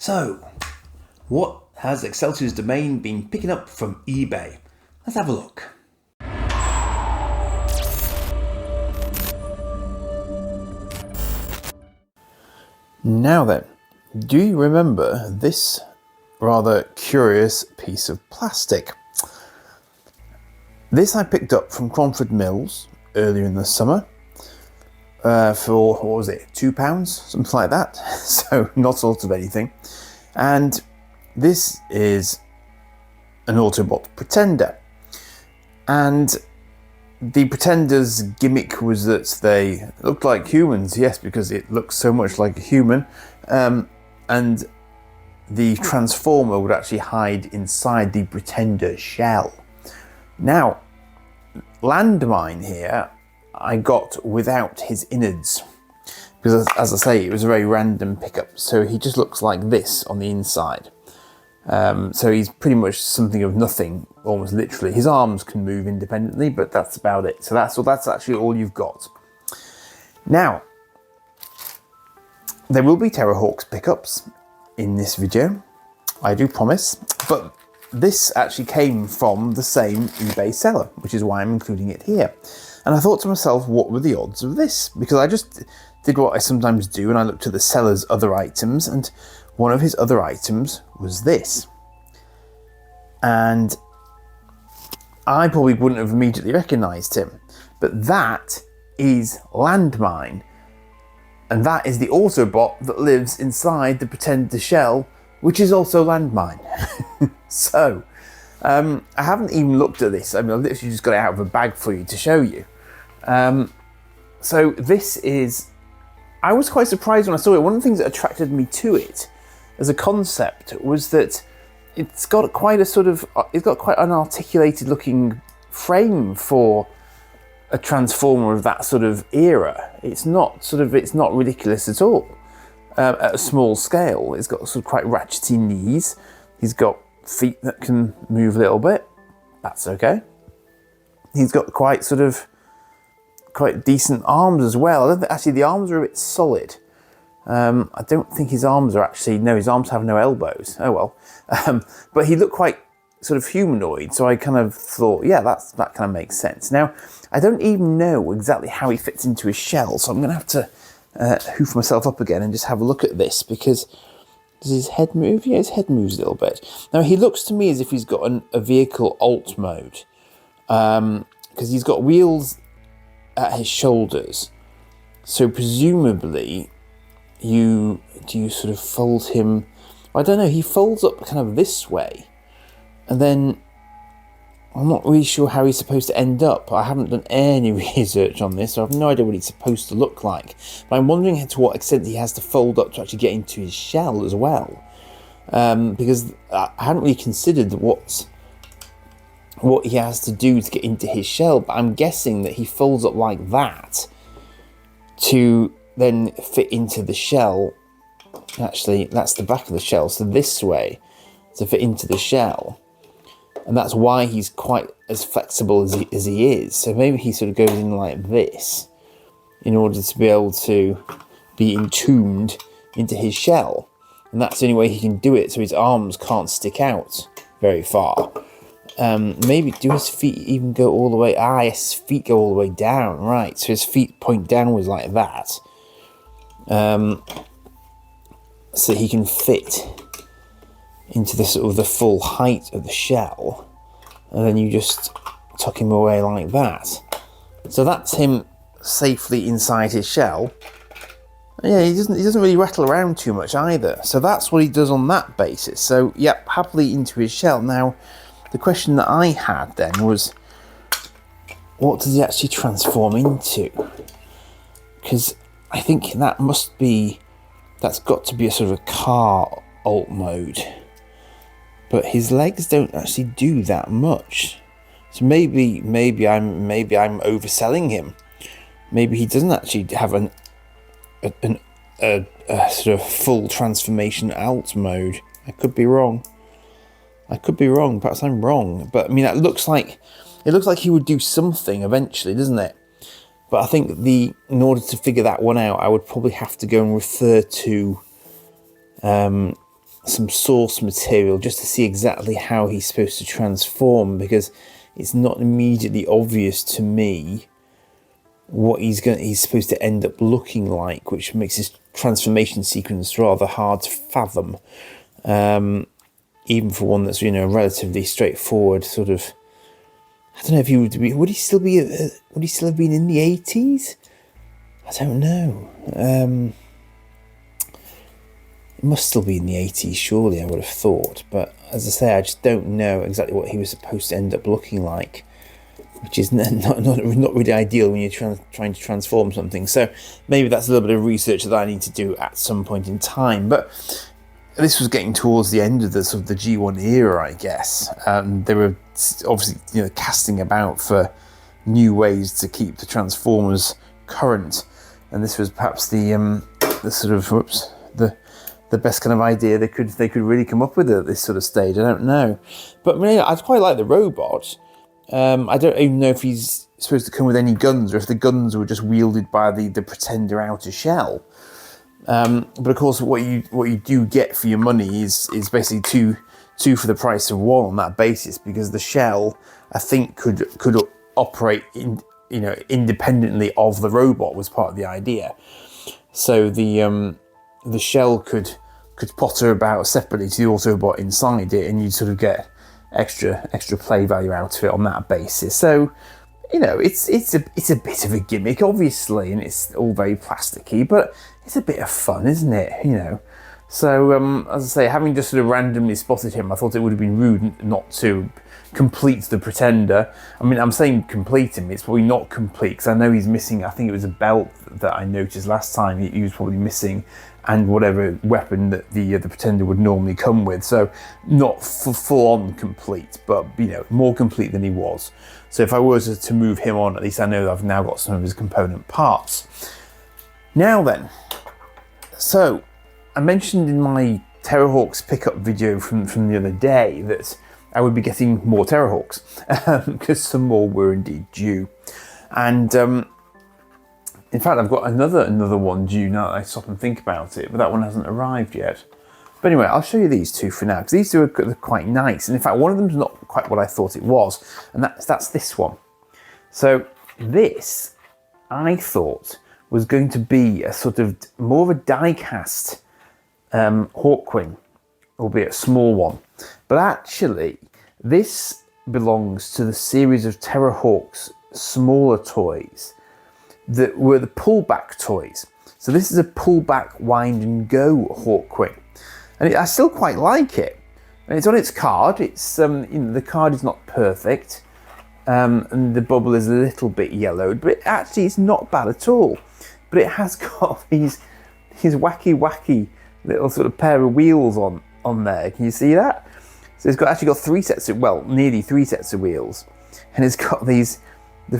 So, what has Excelsior's domain been picking up from eBay? Let's have a look. Now then, do you remember this rather curious piece of plastic? This I picked up from Cromford Mills earlier in the summer for, what was it, £2? Something like that. So not sort of anything. And this is an Autobot Pretender. And the Pretender's gimmick was that they looked like humans, yes, because it looks so much like a human. And the Transformer would actually hide inside the Pretender shell. Now, Landmine here, I got without his innards. Because as I say, it was a very random pickup. So he just looks like this on the inside. So he's pretty much something of nothing, almost literally. His arms can move independently, but that's about it. So that's actually all you've got. Now, there will be Terrahawk's pickups in this video, I do promise. But this actually came from the same eBay seller, which is why I'm including it here. And I thought to myself, what were the odds of this? Because I just did what I sometimes do, and I looked at the seller's other items, and one of his other items was this. And I probably wouldn't have immediately recognised him, but that is Landmine. And that is the Autobot that lives inside the Pretender shell, which is also Landmine. So, I haven't even looked at this. I mean, I've literally just got it out of a bag for you to show you. So this is, I was quite surprised when I saw it. One of the things that attracted me to it as a concept was that it's got quite a sort of, it's got quite an articulated looking frame for a Transformer of that sort of era. It's not ridiculous at all at a small scale. It's got sort of quite ratchety knees. He's got feet that can move a little bit. That's okay. He's got quite decent arms as well. I don't think, actually, the arms are a bit solid. I don't think his arms are actually, no, his arms have no elbows. Oh well. But he looked quite sort of humanoid, so I kind of thought, yeah, that kind of makes sense. Now, I don't even know exactly how he fits into his shell, so I'm going to have to hoof myself up again and just have a look at this, because does his head move? Yeah, his head moves a little bit. Now, he looks to me as if he's got a vehicle alt mode, because he's got wheels at his shoulders. So presumably, do you sort of fold him? I don't know. He folds up kind of this way, and then I'm not really sure how he's supposed to end up. I haven't done any research on this, so I have no idea what he's supposed to look like. But I'm wondering to what extent he has to fold up to actually get into his shell as well, because I hadn't really considered what he has to do to get into his shell. But I'm guessing that he folds up like that to then fit into the shell. Actually, that's the back of the shell, so this way to fit into the shell. And that's why he's quite as flexible as he is. So maybe he sort of goes in like this in order to be able to be entombed into his shell. And that's the only way he can do it, so his arms can't stick out very far. Maybe do his feet even go all the way? Yes, his feet go all the way down, right. So his feet point downwards like that. So he can fit into the sort of the full height of the shell, and then you just tuck him away like that. So that's him safely inside his shell. And yeah, he doesn't really rattle around too much either. So that's what he does on that basis. So yep, happily into his shell. Now, the question that I had then was, what does he actually transform into? Because I think that's got to be a sort of a car alt mode. But his legs don't actually do that much. So maybe I'm overselling him. Maybe he doesn't actually have a sort of full transformation alt mode. I could be wrong. Perhaps I'm wrong. But I mean, it looks like he would do something eventually, doesn't it? But I think in order to figure that one out, I would probably have to go and refer to some source material just to see exactly how he's supposed to transform, because it's not immediately obvious to me what he's supposed to end up looking like, which makes his transformation sequence rather hard to fathom. Even for one that's, relatively straightforward sort of. I don't know if he would he still have been in the 80s? I don't know. It must still be in the 80s, surely, I would have thought. But as I say, I just don't know exactly what he was supposed to end up looking like, which is not really ideal when you're trying to transform something. So maybe that's a little bit of research that I need to do at some point in time. But this was getting towards the end of the sort of the G1 era, I guess. They were obviously casting about for new ways to keep the Transformers current, and this was perhaps the sort of the best kind of idea they could really come up with at this sort of stage. I don't know, but I quite like the robot. I don't even know if he's supposed to come with any guns, or if the guns were just wielded by the Pretender outer shell. But of course, what you do get for your money is basically two for the price of one on that basis, because the shell, I think, could operate independently of the robot, was part of the idea. So the shell could potter about separately to the Autobot inside it, and you'd sort of get extra play value out of it on that basis. So it's a bit of a gimmick, obviously, and it's all very plasticky, but it's a bit of fun, isn't it? So as I say, having just sort of randomly spotted him, I thought it would have been rude not to complete the Pretender. I mean, I'm saying complete him, it's probably not complete, because I know he's missing, I think it was a belt that I noticed last time he was probably missing, and whatever weapon that the Pretender would normally come with. So not full on complete, but more complete than he was. So if I were to move him on, at least I know that I've now got some of his component parts. Now then, so I mentioned in my Terrahawks pickup video from the other day that I would be getting more Terrahawks, because some more were indeed due. And in fact, I've got another one due now that I stop and think about it, but that one hasn't arrived yet. But anyway, I'll show you these two for now, because these two are quite nice. And in fact, one of them's not quite what I thought it was, and that's this one. So this, I thought, was going to be a sort of more of a die-cast Hawkwing, albeit a small one. But actually, this belongs to the series of Terrahawk's smaller toys that were the pullback toys. So this is a pullback wind and go Hawkwing, and I still quite like it. And it's on its card. It's the card is not perfect, and the bubble is a little bit yellowed, but actually it's not bad at all. But it has got these wacky little sort of pair of wheels on there. Can you see that? So it's actually got nearly three sets of wheels, and it's got the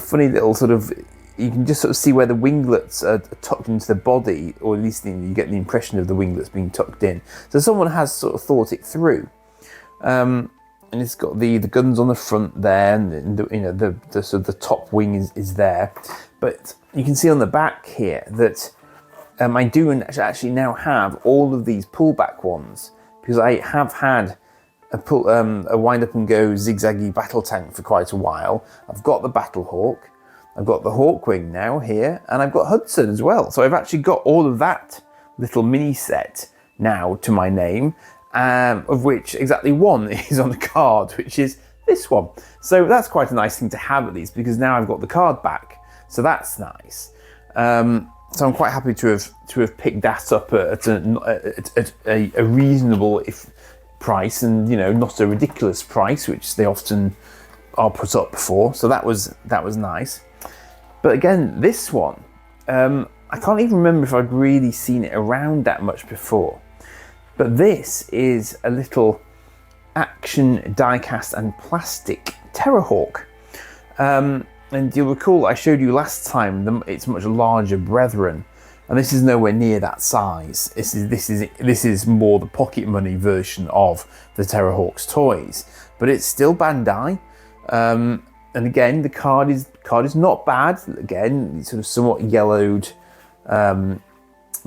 funny little sort of. You can just sort of see where the winglets are tucked into the body, or at least you get the impression of the winglets being tucked in. So someone has sort of thought it through, and it's got the guns on the front there, and the sort of the top wing is there. But you can see on the back here that I do actually now have all of these pullback ones, because I have had a wind up and go zigzaggy battle tank for quite a while. I've got the Battlehawk. I've got the Hawkwing now here, and I've got Hudson as well. So I've actually got all of that little mini set now to my name, of which exactly one is on the card, which is this one. So that's quite a nice thing to have, at least, because now I've got the card back. So that's nice. So I'm quite happy to have picked that up at a reasonable price, and not a ridiculous price, which they often are put up for. So that was nice. But again, this one, I can't even remember if I'd really seen it around that much before. But this is a little action die-cast and plastic Terrahawk. And you'll recall I showed you last time its much larger brethren, and this is nowhere near that size. This is more the pocket money version of the Terrahawks toys, but it's still Bandai. And again, the card is not bad. Again, it's sort of somewhat yellowed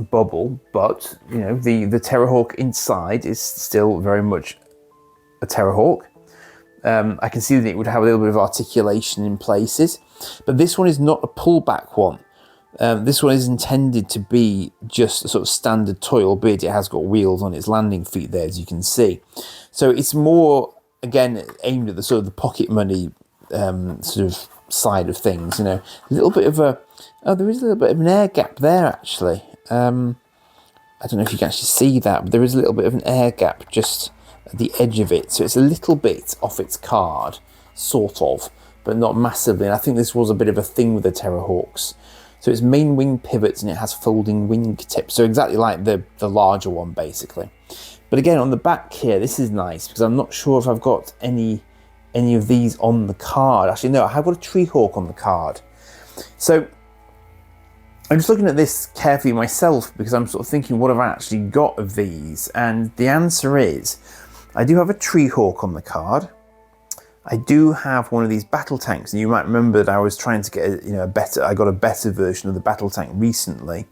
bubble, but you know, the Terrahawk inside is still very much a Terrahawk. I can see that it would have a little bit of articulation in places, but this one is not a pullback one. This one is intended to be just a sort of standard toy, albeit it has got wheels on its landing feet there, as you can see. So it's more, again, aimed at the sort of the pocket money sort of side of things. You know, a little bit of there is a little bit of an air gap there, actually. I don't know if you can actually see that, but there is a little bit of an air gap just at the edge of it. So it's a little bit off its card, sort of, but not massively. And I think this was a bit of a thing with the Terrahawks. So it's main wing pivots and it has folding wing tips. So exactly like the larger one, basically. But again, on the back here, this is nice because I'm not sure if I've got any of these on the card. Actually, no, I have got a Terrahawk on the card. So I'm just looking at this carefully myself because I'm sort of thinking, what have I actually got of these? And the answer is, I do have a Terrahawk on the card. I do have one of these battle tanks, and you might remember that I was trying to get I got a better version of the battle tank recently.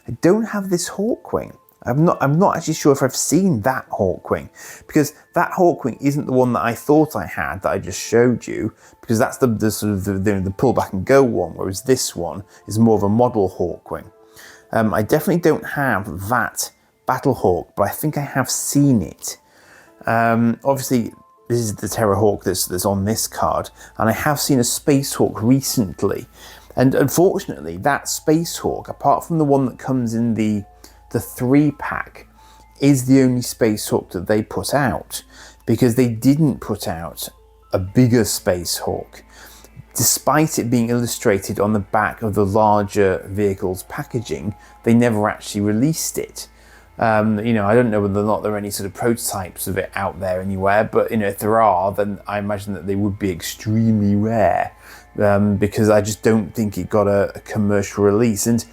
I don't have this Hawkwing. I'm not actually sure if I've seen that Hawkwing, because that Hawkwing isn't the one that I thought I had that I just showed you, because that's the sort of the pull back and go one, whereas this one is more of a model Hawkwing. I definitely don't have that Battle Hawk, but I think I have seen it. Obviously, this is the Terrahawk that's on this card, and I have seen a Space Hawk recently, and unfortunately that Space Hawk, apart from the one that comes in the 3-pack, is the only Space Hawk that they put out, because they didn't put out a bigger Space Hawk, despite it being illustrated on the back of the larger vehicle's packaging. They never actually released it. I don't know whether or not there are any sort of prototypes of it out there anywhere, but if there are, then I imagine that they would be extremely rare, because I just don't think it got a commercial release. And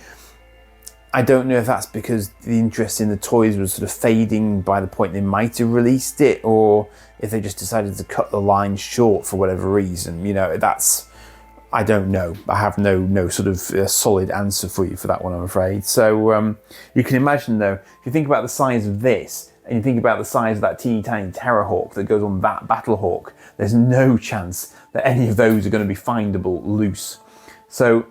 I don't know if that's because the interest in the toys was sort of fading by the point they might have released it, or if they just decided to cut the line short for whatever reason. I don't know. I have no sort of solid answer for you for that one, I'm afraid. So you can imagine, though, if you think about the size of this, and you think about the size of that teeny tiny Terrahawk that goes on that Battle Hawk, there's no chance that any of those are going to be findable loose. So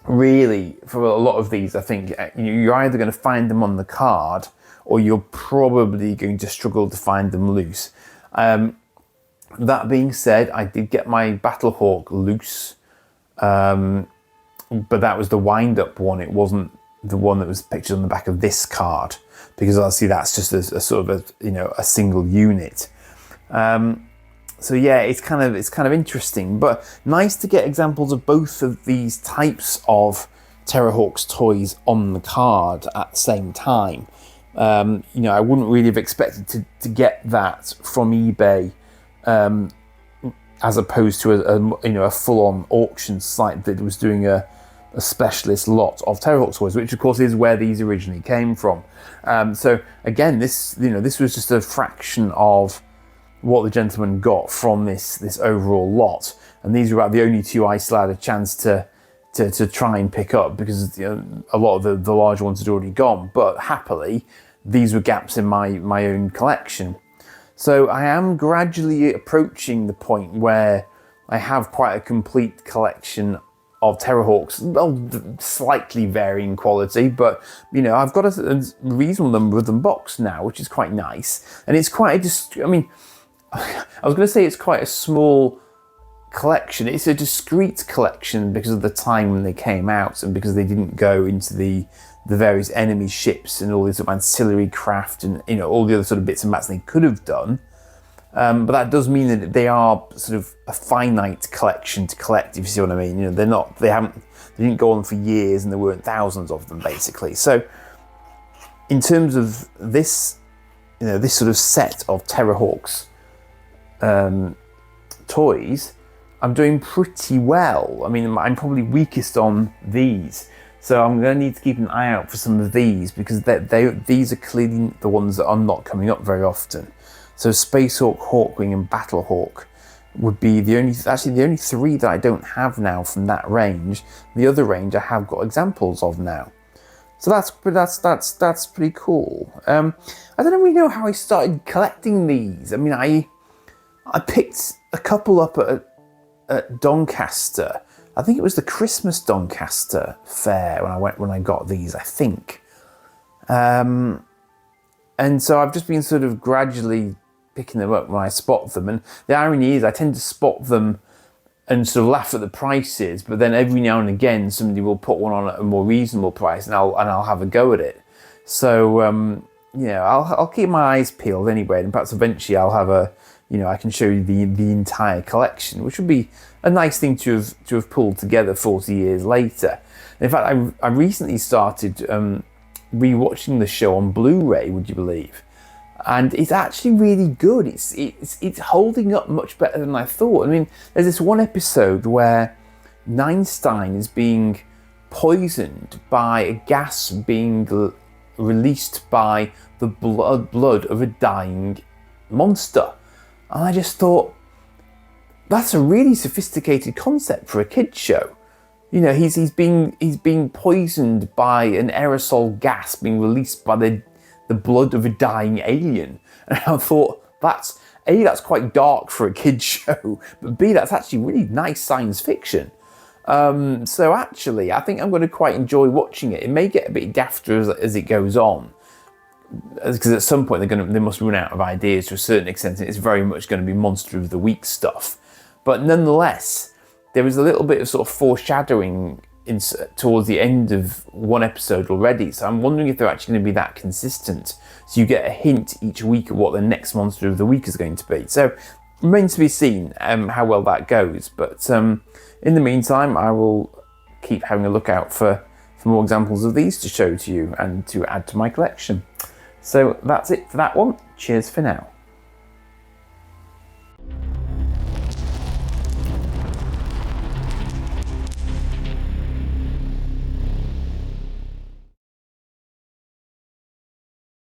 really, for a lot of these, I think you're either going to find them on the card, or you're probably going to struggle to find them loose. That being said, I did get my Battle Hawk loose, but that was the wind-up one. It wasn't the one that was pictured on the back of this card, because obviously that's just a sort of a single unit. So yeah, it's kind of interesting, but nice to get examples of both of these types of Terrahawks toys on the card at the same time. I wouldn't really have expected to get that from eBay, as opposed to a full-on auction site that was doing a specialist lot of Terrahawk toys, which of course is where these originally came from. So again, this was just a fraction of what the gentleman got from this overall lot, and these were about the only two I still had a chance to try and pick up, because a lot of the larger ones had already gone. But happily, these were gaps in my own collection. So I am gradually approaching the point where I have quite a complete collection of Terrahawks, well, slightly varying quality, but I've got a reasonable number of them boxed now, which is quite nice. And it's quite I was going to say it's quite a small collection. It's a discrete collection because of the time when they came out, and because they didn't go into the various enemy ships and all this sort of ancillary craft and all the other sort of bits and bats they could have done. But that does mean that they are sort of a finite collection to collect, if you see what I mean. They didn't go on for years, and there weren't thousands of them, basically. So in terms of this, this sort of set of Terrahawks toys, I'm doing pretty well. I mean, I'm probably weakest on these, so I'm going to need to keep an eye out for some of these, because these are clearly the ones that are not coming up very often. So Space Hawk, Hawkwing, and Battle Hawk would be the only three that I don't have now from that range. The other range I have got examples of now. So that's pretty cool. I don't really know how I started collecting these. I mean, I picked a couple up at Doncaster. I think it was the Christmas Doncaster fair when I got these, I think. And so I've just been sort of gradually picking them up when I spot them. And the irony is I tend to spot them and sort of laugh at the prices, but then every now and again somebody will put one on at a more reasonable price, and I'll have a go at it. So I'll keep my eyes peeled anyway, and perhaps eventually I'll have I can show you the entire collection, which would be a nice thing to have pulled together 40 years later. In fact, I recently started rewatching the show on Blu-ray, would you believe? And it's actually really good. It's holding up much better than I thought. I mean, there's this one episode where Neinstein is being poisoned by a gas being released by the blood of a dying monster. And I just thought, that's a really sophisticated concept for a kid's show. You know, he's being poisoned by an aerosol gas being released by the blood of a dying alien. And I thought, that's quite dark for a kid's show, but B, that's actually really nice science fiction. So actually, I think I'm going to quite enjoy watching it. It may get a bit dafter as it goes on, because at some point they must run out of ideas to a certain extent, and it's very much going to be Monster of the Week stuff. But nonetheless, there is a little bit of sort of foreshadowing towards the end of one episode already, so I'm wondering if they're actually going to be that consistent, so you get a hint each week of what the next Monster of the Week is going to be. So remains to be seen how well that goes, but in the meantime I will keep having a look out for more examples of these to show to you and to add to my collection. So that's it for that one. Cheers for now.